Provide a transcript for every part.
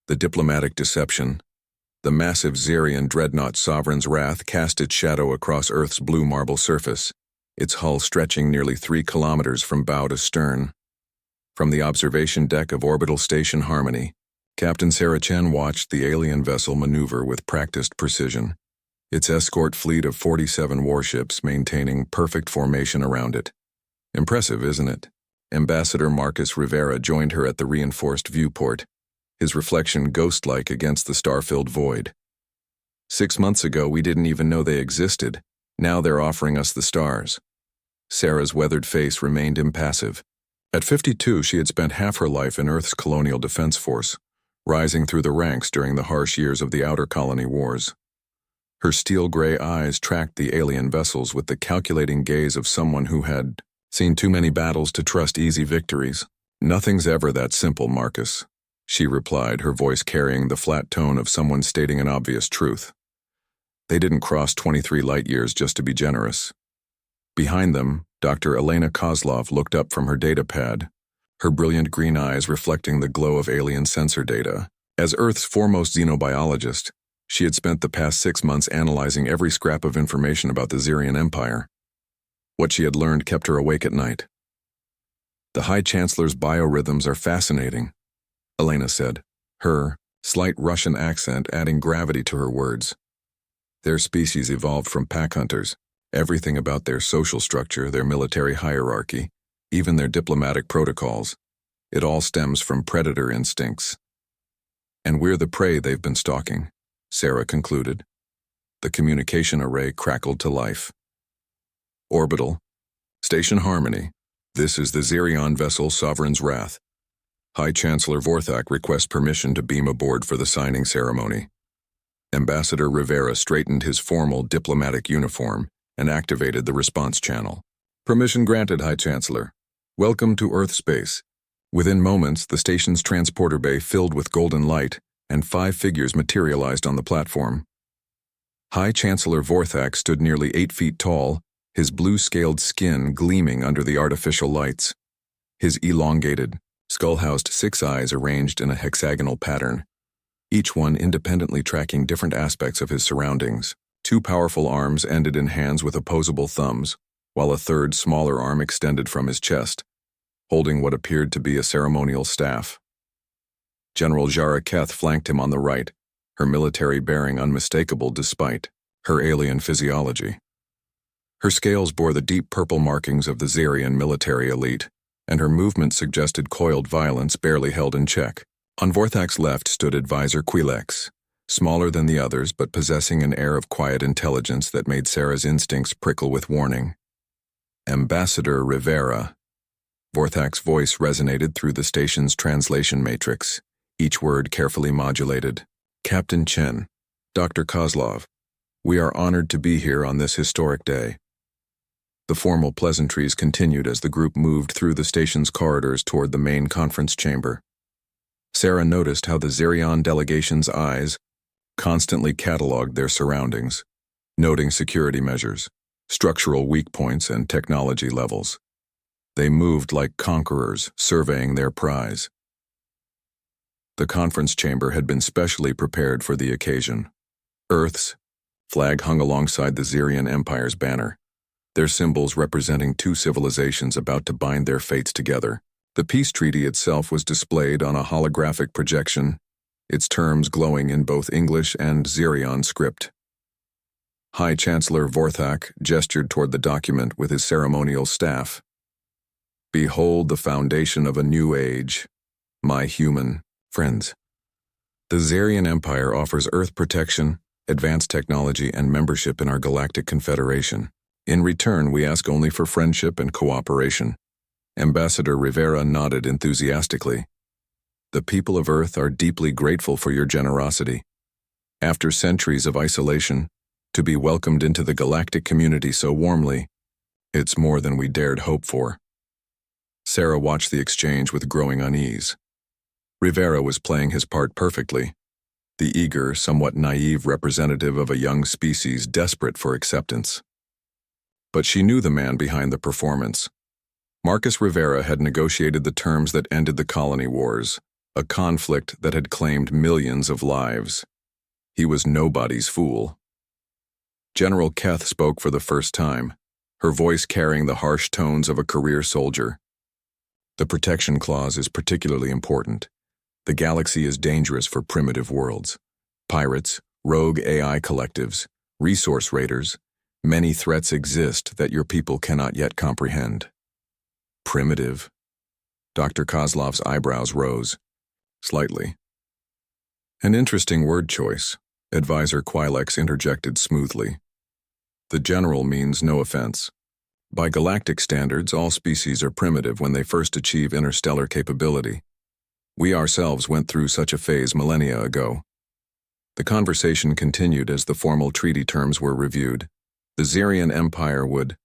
The diplomatic deception. The massive Xerian dreadnought Sovereign's Wrath cast its shadow across Earth's blue marble surface, its hull stretching nearly 3 kilometers from bow to stern. From the observation deck of Orbital Station Harmony, Captain Sarah Chen watched the alien vessel maneuver with practiced precision, its escort fleet of 47 warships maintaining perfect formation around it. Impressive, isn't it? Ambassador Marcus Rivera joined her at the reinforced viewport, his reflection ghost-like against the star-filled void. 6 months ago, we didn't even know they existed. Now they're offering us the stars. Sarah's weathered face remained impassive. At 52, she had spent half her life in Earth's colonial defense force, rising through the ranks during the harsh years of the Outer Colony Wars. Her steel-gray eyes tracked the alien vessels with the calculating gaze of someone who had seen too many battles to trust easy victories. "Nothing's ever that simple, Marcus," she replied, her voice carrying the flat tone of someone stating an obvious truth. They didn't cross 23 light-years just to be generous. Behind them, Dr. Elena Kozlov looked up from her data pad, her brilliant green eyes reflecting the glow of alien sensor data. As Earth's foremost xenobiologist, she had spent the past 6 months analyzing every scrap of information about the Xerian Empire. What she had learned kept her awake at night. "The High Chancellor's biorhythms are fascinating," Elena said, her slight Russian accent adding gravity to her words. "Their species evolved from pack hunters. Everything about their social structure, their military hierarchy, even their diplomatic protocols, it all stems from predator instincts. And we're the prey they've been stalking," Sarah concluded. The communication array crackled to life. "Orbital. Station Harmony. This is the Xerion vessel Sovereign's Wrath. High Chancellor Vorthak requests permission to beam aboard for the signing ceremony." Ambassador Rivera straightened his formal diplomatic uniform and activated the response channel. "Permission granted, High Chancellor. Welcome to Earth space." Within moments, the station's transporter bay filled with golden light, and 5 figures materialized on the platform. High Chancellor Vorthak stood nearly 8 feet tall, his blue-scaled skin gleaming under the artificial lights. His elongated, skull-housed 6 eyes arranged in a hexagonal pattern, each one independently tracking different aspects of his surroundings. 2 powerful arms ended in hands with opposable thumbs, while a third, smaller arm extended from his chest, holding what appeared to be a ceremonial staff. General Jara Keth flanked him on the right, her military bearing unmistakable despite her alien physiology. Her scales bore the deep purple markings of the Xerian military elite, and her movement suggested coiled violence barely held in check. On Vorthak's left stood Advisor Quilex, smaller than the others but possessing an air of quiet intelligence that made Sarah's instincts prickle with warning. "Ambassador Rivera." Vorthak's voice resonated through the station's translation matrix, each word carefully modulated. "Captain Chen, Dr. Kozlov, we are honored to be here on this historic day." The formal pleasantries continued as the group moved through the station's corridors toward the main conference chamber. Sarah noticed how the Xerion delegation's eyes constantly cataloged their surroundings, noting security measures, structural weak points, and technology levels. They moved like conquerors, surveying their prize. The conference chamber had been specially prepared for the occasion. Earth's flag hung alongside the Xerian Empire's banner, their symbols representing 2 civilizations about to bind their fates together. The peace treaty itself was displayed on a holographic projection, its terms glowing in both English and Xerion script. High Chancellor Vorthak gestured toward the document with his ceremonial staff. "Behold the foundation of a new age, my human friends. The Xerian Empire offers Earth protection, advanced technology, and membership in our Galactic Confederation. In return, we ask only for friendship and cooperation." Ambassador Rivera nodded enthusiastically. "The people of Earth are deeply grateful for your generosity. After centuries of isolation, to be welcomed into the galactic community so warmly, it's more than we dared hope for." Sarah watched the exchange with growing unease. Rivera was playing his part perfectly, the eager, somewhat naive representative of a young species desperate for acceptance. But she knew the man behind the performance. Marcus Rivera had negotiated the terms that ended the colony wars, a conflict that had claimed millions of lives. He was nobody's fool. General Keth spoke for the first time, her voice carrying the harsh tones of a career soldier. The protection clause is particularly important. The galaxy is dangerous for primitive worlds. Pirates, rogue AI collectives, resource raiders, many threats exist that your people cannot yet comprehend. Primitive? Dr. Kozlov's eyebrows rose, slightly. An interesting word choice, Advisor Quilex interjected smoothly. The general means no offense. By galactic standards, all species are primitive when they first achieve interstellar capability. We ourselves went through such a phase millennia ago. The conversation continued as the formal treaty terms were reviewed. The Xerian Empire would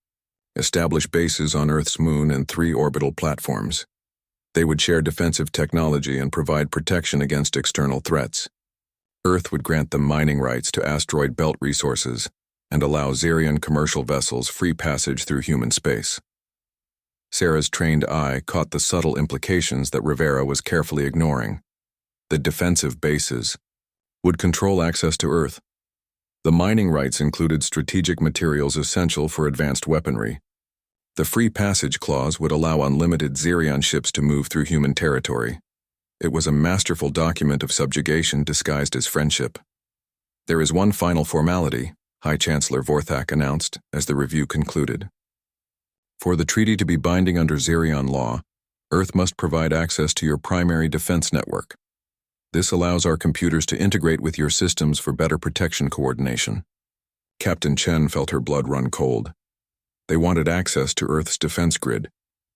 establish bases on Earth's moon and 3 orbital platforms. They would share defensive technology and provide protection against external threats. Earth would grant them mining rights to asteroid belt resources and allow Xerian commercial vessels free passage through human space. Sarah's trained eye caught the subtle implications that Rivera was carefully ignoring. The defensive bases would control access to Earth. The mining rights included strategic materials essential for advanced weaponry. The free passage clause would allow unlimited Xerion ships to move through human territory. It was a masterful document of subjugation disguised as friendship. There is one final formality, High Chancellor Vorthak announced as the review concluded. For the treaty to be binding under Xerion law, Earth must provide access to your primary defense network. This allows our computers to integrate with your systems for better protection coordination. Captain Chen felt her blood run cold. They wanted access to Earth's defense grid.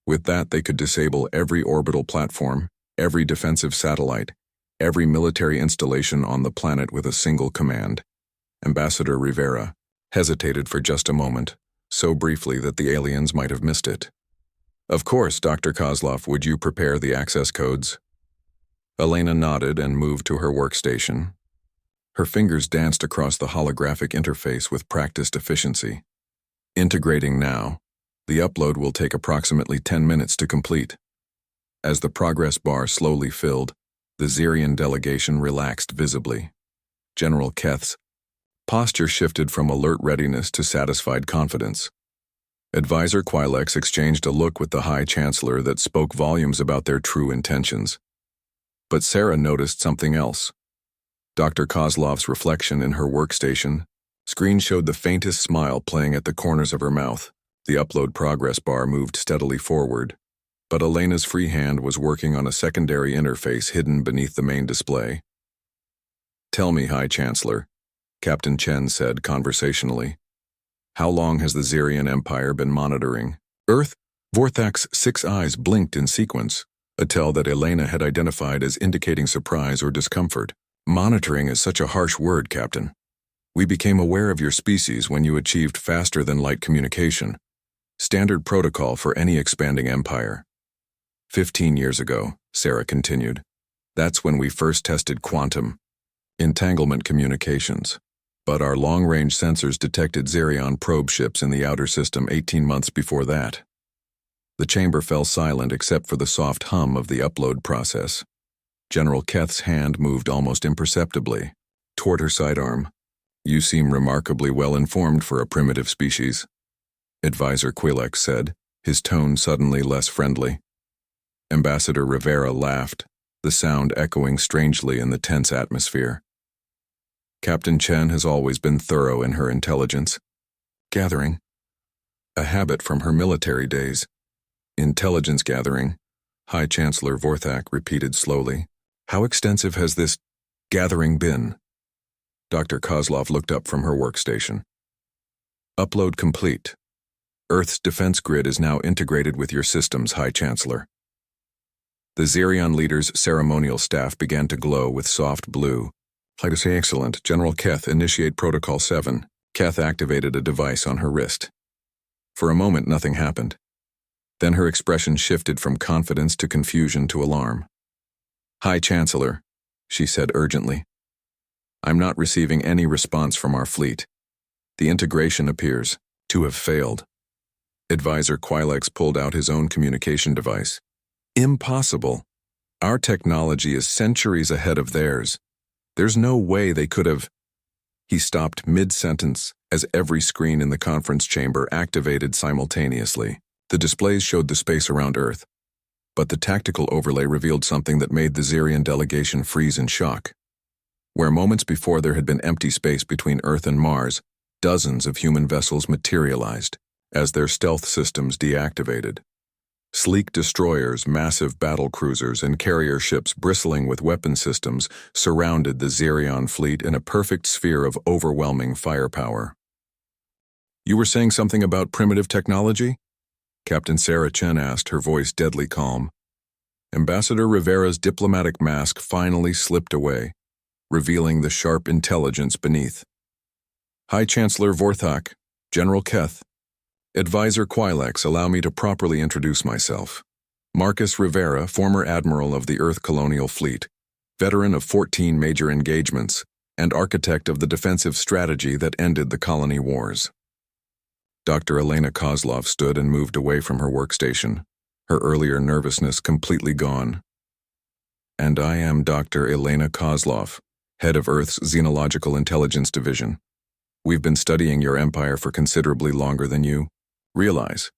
With that, they could disable every orbital platform, every defensive satellite, every military installation on the planet with a single command. Ambassador Rivera hesitated for just a moment, so briefly that the aliens might have missed it. Of course, Dr. Kozlov, would you prepare the access codes? Elena nodded and moved to her workstation. Her fingers danced across the holographic interface with practiced efficiency. Integrating now, the upload will take approximately 10 minutes to complete. As the progress bar slowly filled, the Xerian delegation relaxed visibly. General Keth's posture shifted from alert readiness to satisfied confidence. Advisor Quilex exchanged a look with the High Chancellor that spoke volumes about their true intentions. But Sarah noticed something else. Dr. Kozlov's reflection in her workstation screen showed the faintest smile playing at the corners of her mouth. The upload progress bar moved steadily forward, but Elena's free hand was working on a secondary interface hidden beneath the main display. Tell me, High Chancellor, Captain Chen said conversationally. How long has the Xerian Empire been monitoring Earth? Vorthak's 6 eyes blinked in sequence, a tell that Elena had identified as indicating surprise or discomfort. Monitoring is such a harsh word, Captain. We became aware of your species when you achieved faster-than-light communication, standard protocol for any expanding empire. 15 years ago, Sarah continued. That's when we first tested quantum entanglement communications. But our long-range sensors detected Xerion probe ships in the outer system 18 months before that. The chamber fell silent except for the soft hum of the upload process. General Keth's hand moved almost imperceptibly toward her sidearm. You seem remarkably well-informed for a primitive species, Advisor Quilex said, his tone suddenly less friendly. Ambassador Rivera laughed, the sound echoing strangely in the tense atmosphere. Captain Chen has always been thorough in her intelligence gathering, a habit from her military days. Intelligence gathering, High Chancellor Vorthak repeated slowly. How extensive has this gathering been? Dr. Kozlov looked up from her workstation. Upload complete. Earth's defense grid is now integrated with your systems, High Chancellor. The Xerion leader's ceremonial staff began to glow with soft blue. Excellent. General Keth, initiate Protocol 7. Keth activated a device on her wrist. For a moment, nothing happened. Then her expression shifted from confidence to confusion to alarm. High Chancellor, she said urgently. I'm not receiving any response from our fleet. The integration appears to have failed. Advisor Quilex pulled out his own communication device. Impossible. Our technology is centuries ahead of theirs. There's no way they could have. He stopped mid-sentence as every screen in the conference chamber activated simultaneously. The displays showed the space around Earth, but the tactical overlay revealed something that made the Xerian delegation freeze in shock. Where moments before there had been empty space between Earth and Mars, dozens of human vessels materialized as their stealth systems deactivated. Sleek destroyers, massive battle cruisers, and carrier ships bristling with weapon systems surrounded the Xerion fleet in a perfect sphere of overwhelming firepower. "You were saying something about primitive technology?" Captain Sarah Chen asked, her voice deadly calm. Ambassador Rivera's diplomatic mask finally slipped away, revealing the sharp intelligence beneath. "High Chancellor Vorthak, General Keth, Advisor Quilex, allow me to properly introduce myself. Marcus Rivera, former Admiral of the Earth Colonial Fleet, veteran of 14 major engagements, and architect of the defensive strategy that ended the colony wars." Dr. Elena Kozlov stood and moved away from her workstation, her earlier nervousness completely gone. "And I am Dr. Elena Kozlov, head of Earth's Xenological Intelligence Division. We've been studying your empire for considerably longer than you realize."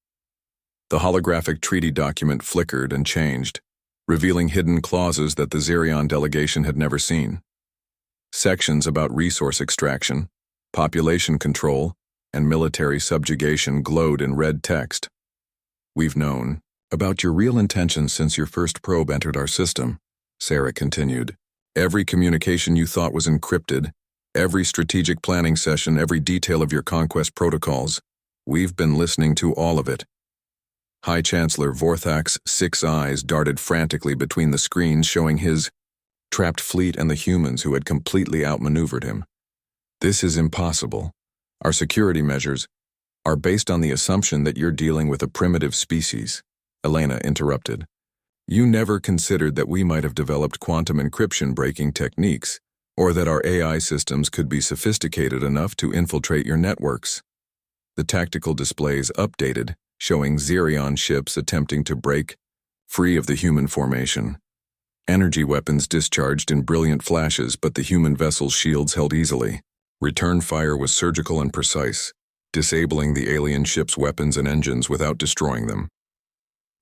The holographic treaty document flickered and changed, revealing hidden clauses that the Xerion delegation had never seen. Sections about resource extraction, population control, and military subjugation glowed in red text. "We've known about your real intentions since your first probe entered our system," Sarah continued. "Every communication you thought was encrypted, every strategic planning session, every detail of your conquest protocols. We've been listening to all of it." High Chancellor Vorthak's 6 eyes darted frantically between the screens showing his trapped fleet and the humans who had completely outmaneuvered him. "This is impossible. Our security measures are based on the assumption that you're dealing with a primitive species," Elena interrupted. "You never considered that we might have developed quantum encryption breaking techniques, or that our AI systems could be sophisticated enough to infiltrate your networks." The tactical displays updated, showing Xerion ships attempting to break free of the human formation. Energy weapons discharged in brilliant flashes, but the human vessel's shields held easily. Return fire was surgical and precise, disabling the alien ship's weapons and engines without destroying them.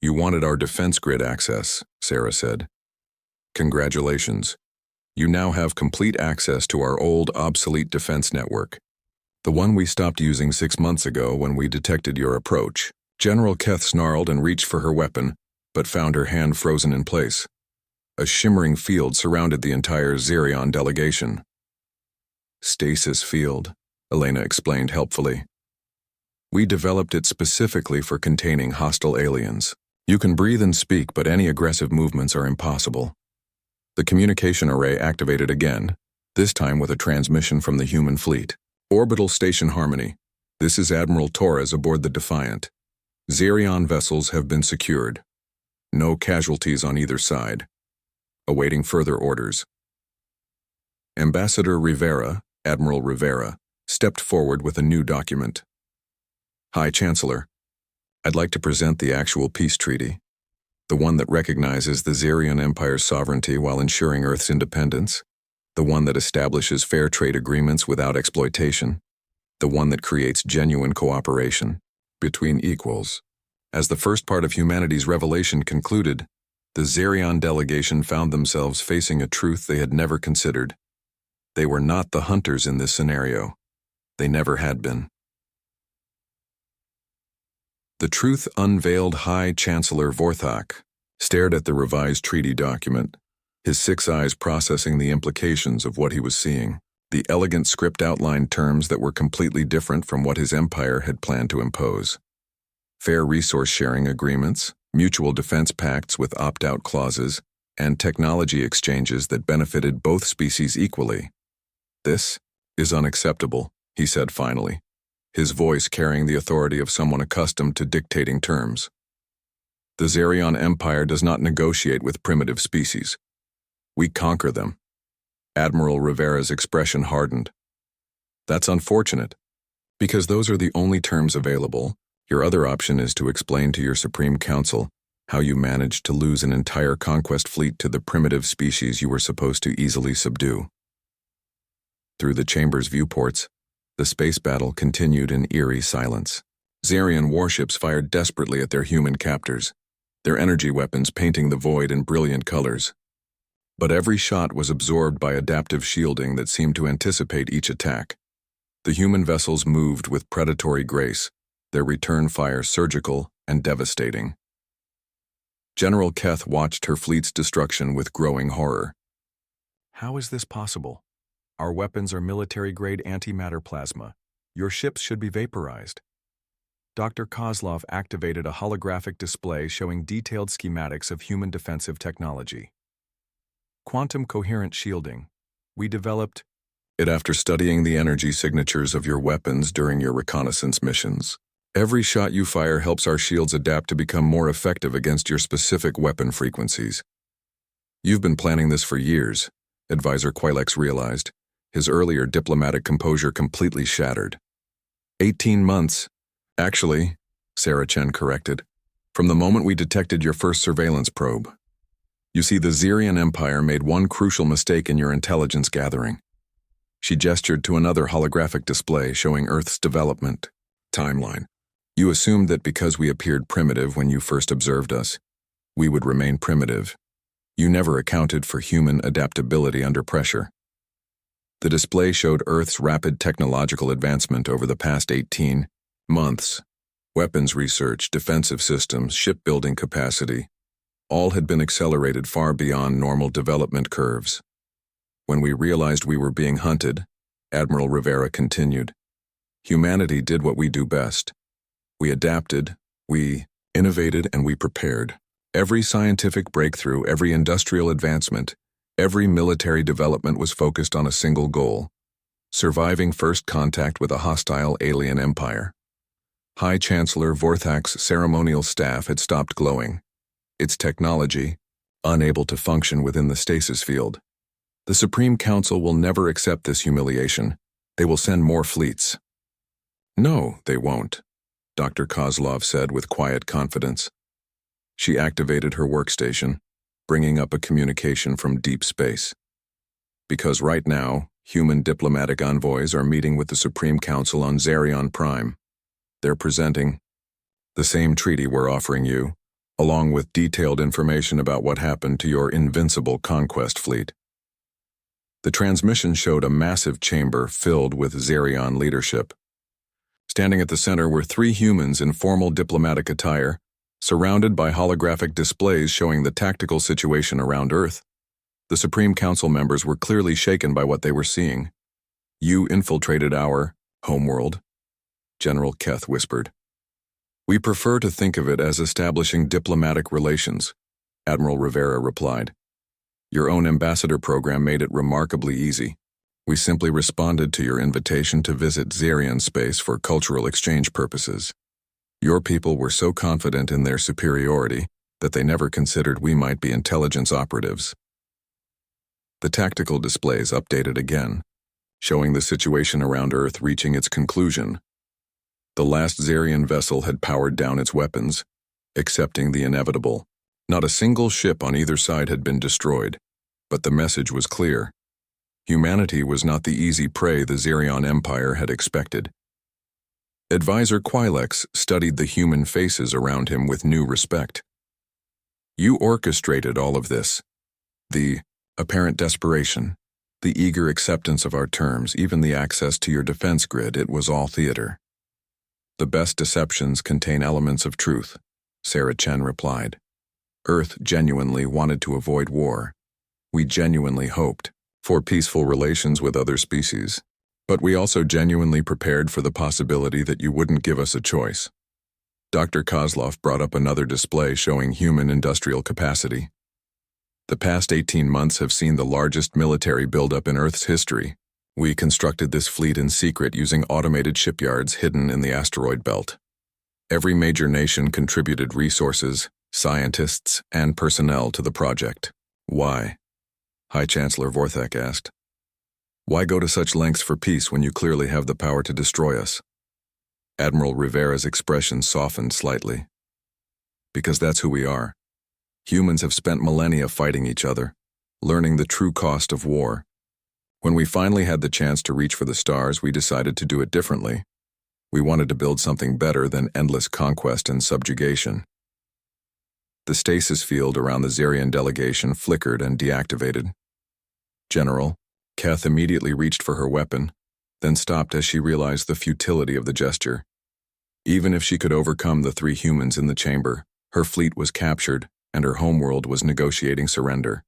"You wanted our defense grid access," Sarah said. "Congratulations. You now have complete access to our old, obsolete defense network, the one we stopped using 6 months ago when we detected your approach." General Keth snarled and reached for her weapon, but found her hand frozen in place. A shimmering field surrounded the entire Xerion delegation. "Stasis field," Elena explained helpfully. "We developed it specifically for containing hostile aliens. You can breathe and speak, but any aggressive movements are impossible." The communication array activated again, this time with a transmission from the human fleet. "Orbital Station Harmony. This is Admiral Torres aboard the Defiant. Xerion vessels have been secured. No casualties on either side. Awaiting further orders." Ambassador Rivera, Admiral Rivera, stepped forward with a new document. "High Chancellor, I'd like to present the actual peace treaty. The one that recognizes the Xerion Empire's sovereignty while ensuring Earth's independence. The one that establishes fair trade agreements without exploitation. The one that creates genuine cooperation between equals." As the first part of humanity's revelation concluded, the Xerion delegation found themselves facing a truth they had never considered. They were not the hunters in this scenario. They never had been. The truth unveiled. High Chancellor Vorthak stared at the revised treaty document, his 6 eyes processing the implications of what he was seeing. The elegant script outlined terms that were completely different from what his empire had planned to impose. Fair resource sharing agreements, mutual defense pacts with opt-out clauses, and technology exchanges that benefited both species equally. "This is unacceptable," he said finally, his voice carrying the authority of someone accustomed to dictating terms. "The Xerion Empire does not negotiate with primitive species. We conquer them." Admiral Rivera's expression hardened. "That's unfortunate. Because those are the only terms available, your other option is to explain to your Supreme Council How you managed to lose an entire conquest fleet to the primitive species you were supposed to easily subdue. Through the chamber's viewports, the space battle continued in eerie silence. Xerian warships fired desperately at their human captors, their energy weapons painting the void in brilliant colors. But every shot was absorbed by adaptive shielding that seemed to anticipate each attack. The human vessels moved with predatory grace, their return fire surgical and devastating. General Keth watched her fleet's destruction with growing horror. How is this possible? Our weapons are military-grade antimatter plasma. Your ships should be vaporized. Dr. Kozlov activated a holographic display showing detailed schematics of human defensive technology. Quantum coherent shielding. We developed it after studying the energy signatures of your weapons during your reconnaissance missions. Every shot you fire helps our shields adapt to become more effective against your specific weapon frequencies. You've been planning this for years, Advisor Quilex realized, his earlier diplomatic composure completely shattered. 18 months. Actually, Sarah Chen corrected, from the moment we detected your first surveillance probe. You see, the Xerian Empire made one crucial mistake in your intelligence gathering. She gestured to another holographic display showing Earth's development timeline. You assumed that because we appeared primitive when you first observed us, we would remain primitive. You never accounted for human adaptability under pressure. The display showed Earth's rapid technological advancement over the past 18 months. Weapons research, defensive systems, shipbuilding capacity, all had been accelerated far beyond normal development curves. When we realized we were being hunted, Admiral Rivera continued, humanity did what we do best. We adapted, we innovated, and we prepared. Every scientific breakthrough, every industrial advancement, every military development was focused on a single goal: surviving first contact with a hostile alien empire. High Chancellor Vorthak's ceremonial staff had stopped glowing, its technology unable to function within the stasis field. The Supreme Council will never accept this humiliation. They will send more fleets. No, they won't, Dr. Kozlov said with quiet confidence. She activated her workstation, bringing up a communication from deep space. Because right now, human diplomatic envoys are meeting with the Supreme Council on Xerion Prime. They're presenting the same treaty we're offering you, along with detailed information about what happened to your invincible conquest fleet. The transmission showed a massive chamber filled with Xerion leadership. Standing at the center were 3 humans in formal diplomatic attire, surrounded by holographic displays showing the tactical situation around Earth. The Supreme Council members were clearly shaken by what they were seeing. You infiltrated our homeworld, General Keth whispered. We prefer to think of it as establishing diplomatic relations, Admiral Rivera replied. Your own ambassador program made it remarkably easy. We simply responded to your invitation to visit Xerion space for cultural exchange purposes. Your people were so confident in their superiority that they never considered we might be intelligence operatives. The tactical displays updated again, showing the situation around Earth reaching its conclusion. The last Xerion vessel had powered down its weapons, accepting the inevitable. Not a single ship on either side had been destroyed, but the message was clear. Humanity was not the easy prey the Xerion Empire had expected. Advisor Quilex studied the human faces around him with new respect. You orchestrated all of this. The apparent desperation, the eager acceptance of our terms, even the access to your defense grid, it was all theater. The best deceptions contain elements of truth, Sarah Chen replied. Earth genuinely wanted to avoid war. We genuinely hoped for peaceful relations with other species. But we also genuinely prepared for the possibility that you wouldn't give us a choice. Dr. Kozlov brought up another display showing human industrial capacity. The past 18 months have seen the largest military buildup in Earth's history. We constructed this fleet in secret using automated shipyards hidden in the asteroid belt. Every major nation contributed resources, scientists, and personnel to the project. Why? High Chancellor Vorthak asked. Why go to such lengths for peace when you clearly have the power to destroy us? Admiral Rivera's expression softened slightly. because that's who we are. Humans have spent millennia fighting each other, learning the true cost of war. When we finally had the chance to reach for the stars, we decided to do it differently. We wanted to build something better than endless conquest and subjugation. The stasis field around the Zerian delegation flickered and deactivated. General, Keth immediately reached for her weapon, then stopped as she realized the futility of the gesture. Even if she could overcome the 3 humans in the chamber, her fleet was captured, and her homeworld was negotiating surrender.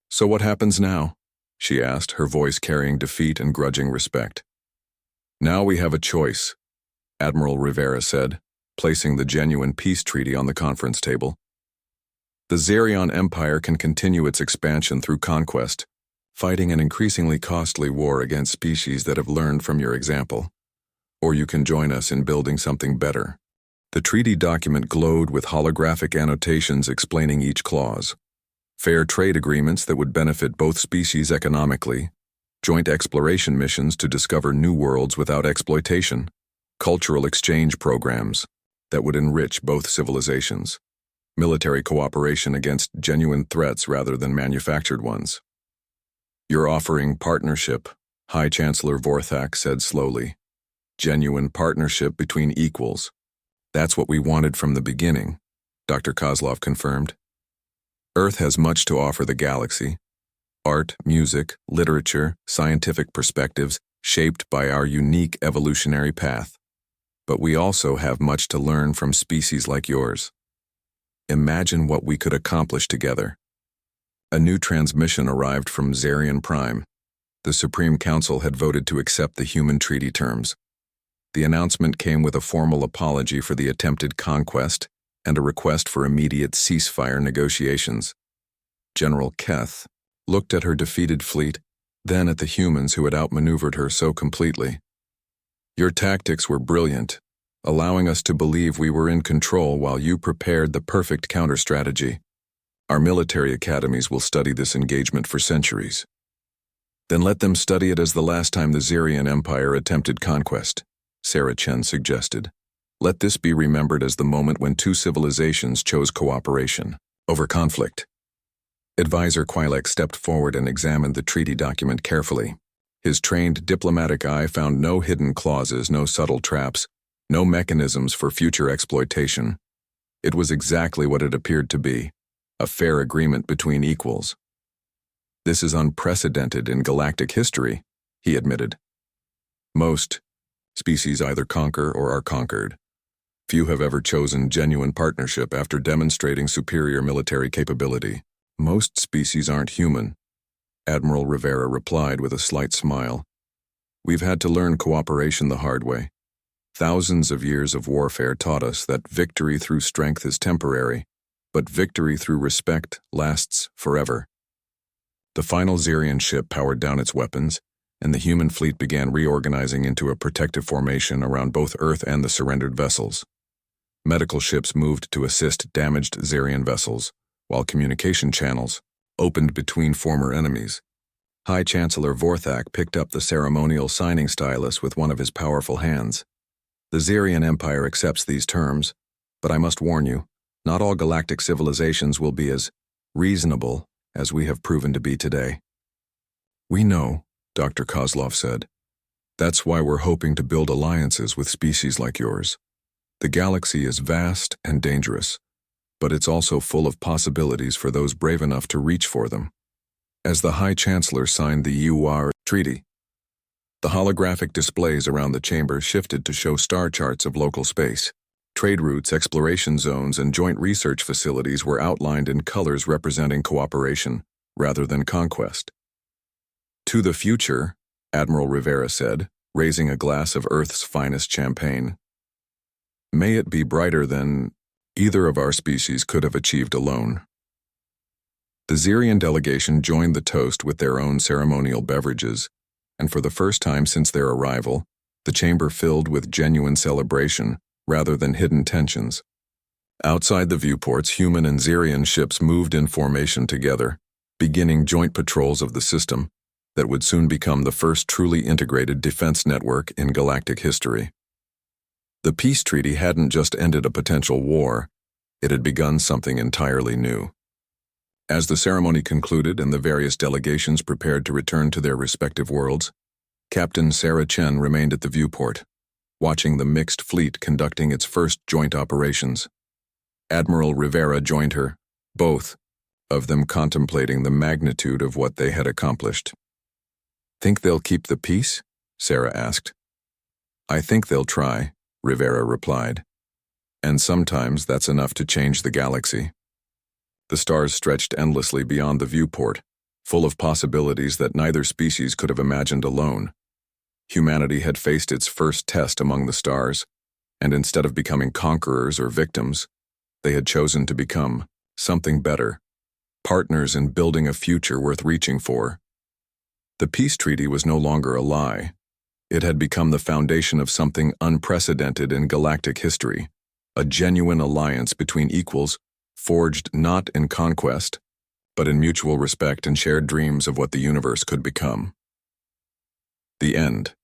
"So what happens now?" she asked, her voice carrying defeat and grudging respect. "Now we have a choice," Admiral Rivera said, placing the genuine peace treaty on the conference table. "The Zerion Empire can continue its expansion through conquest, fighting an increasingly costly war against species that have learned from your example. Or you can join us in building something better." The treaty document glowed with holographic annotations explaining each clause. Fair trade agreements that would benefit both species economically, joint exploration missions to discover new worlds without exploitation, cultural exchange programs that would enrich both civilizations, military cooperation against genuine threats rather than manufactured ones. "You're offering partnership," High Chancellor Vorthak said slowly. "Genuine partnership between equals. That's what we wanted from the beginning," Dr. Kozlov confirmed. "Earth has much to offer the galaxy. Art, music, literature, scientific perspectives shaped by our unique evolutionary path. But we also have much to learn from species like yours. Imagine what we could accomplish together." A new transmission arrived from Zerion Prime. The Supreme Council had voted to accept the human treaty terms. The announcement came with a formal apology for the attempted conquest and a request for immediate ceasefire negotiations. General Keth looked at her defeated fleet, then at the humans who had outmaneuvered her so completely. "Your tactics were brilliant, allowing us to believe we were in control while you prepared the perfect counter-strategy. Our military academies will study this engagement for centuries. Then let them study it as the last time the Zerion Empire attempted conquest," Sarah Chen suggested. "Let this be remembered as the moment when 2 civilizations chose cooperation over conflict." Advisor Quilek stepped forward and examined the treaty document carefully. His trained diplomatic eye found no hidden clauses, no subtle traps, no mechanisms for future exploitation. It was exactly what it appeared to be, a fair agreement between equals. "This is unprecedented in galactic history," he admitted. "Most species either conquer or are conquered. Few have ever chosen genuine partnership after demonstrating superior military capability. Most species aren't human," Admiral Rivera replied with a slight smile. "We've had to learn cooperation the hard way. Thousands of years of warfare taught us that victory through strength is temporary, but victory through respect lasts forever." The final Zerion ship powered down its weapons, and the human fleet began reorganizing into a protective formation around both Earth and the surrendered vessels. Medical ships moved to assist damaged Zerion vessels, while communication channels opened between former enemies. High Chancellor Vorthak picked up the ceremonial signing stylus with one of his powerful hands. "The Zerion Empire accepts these terms, but I must warn you, not all galactic civilizations will be as reasonable as we have proven to be today." "We know," Dr. Kozlov said. "That's why we're hoping to build alliances with species like yours. The galaxy is vast and dangerous, but it's also full of possibilities for those brave enough to reach for them." As the High Chancellor signed the UR Treaty, the holographic displays around the chamber shifted to show star charts of local space. Trade routes, exploration zones, and joint research facilities were outlined in colors representing cooperation rather than conquest. "To the future," Admiral Rivera said, raising a glass of Earth's finest champagne. "May it be brighter than either of our species could have achieved alone." The Zerion delegation joined the toast with their own ceremonial beverages, and for the first time since their arrival, the chamber filled with genuine celebration rather than hidden tensions. Outside the viewports, human and Zerion ships moved in formation together, beginning joint patrols of the system that would soon become the first truly integrated defense network in galactic history. The peace treaty hadn't just ended a potential war, It had begun something entirely new. As the ceremony concluded and the various delegations prepared to return to their respective worlds, Captain Sarah Chen remained at the viewport, watching the mixed fleet conducting its first joint operations. Admiral Rivera joined her, both of them contemplating the magnitude of what they had accomplished. "Think they'll keep the peace?" Sarah asked. "I think they'll try," Rivera replied. "And sometimes that's enough to change the galaxy." The stars stretched endlessly beyond the viewport, full of possibilities that neither species could have imagined alone. Humanity had faced its first test among the stars, and instead of becoming conquerors or victims, they had chosen to become something better, partners in building a future worth reaching for. The peace treaty was no longer a lie. It had become the foundation of something unprecedented in galactic history, a genuine alliance between equals, forged not in conquest, but in mutual respect and shared dreams of what the universe could become. The end.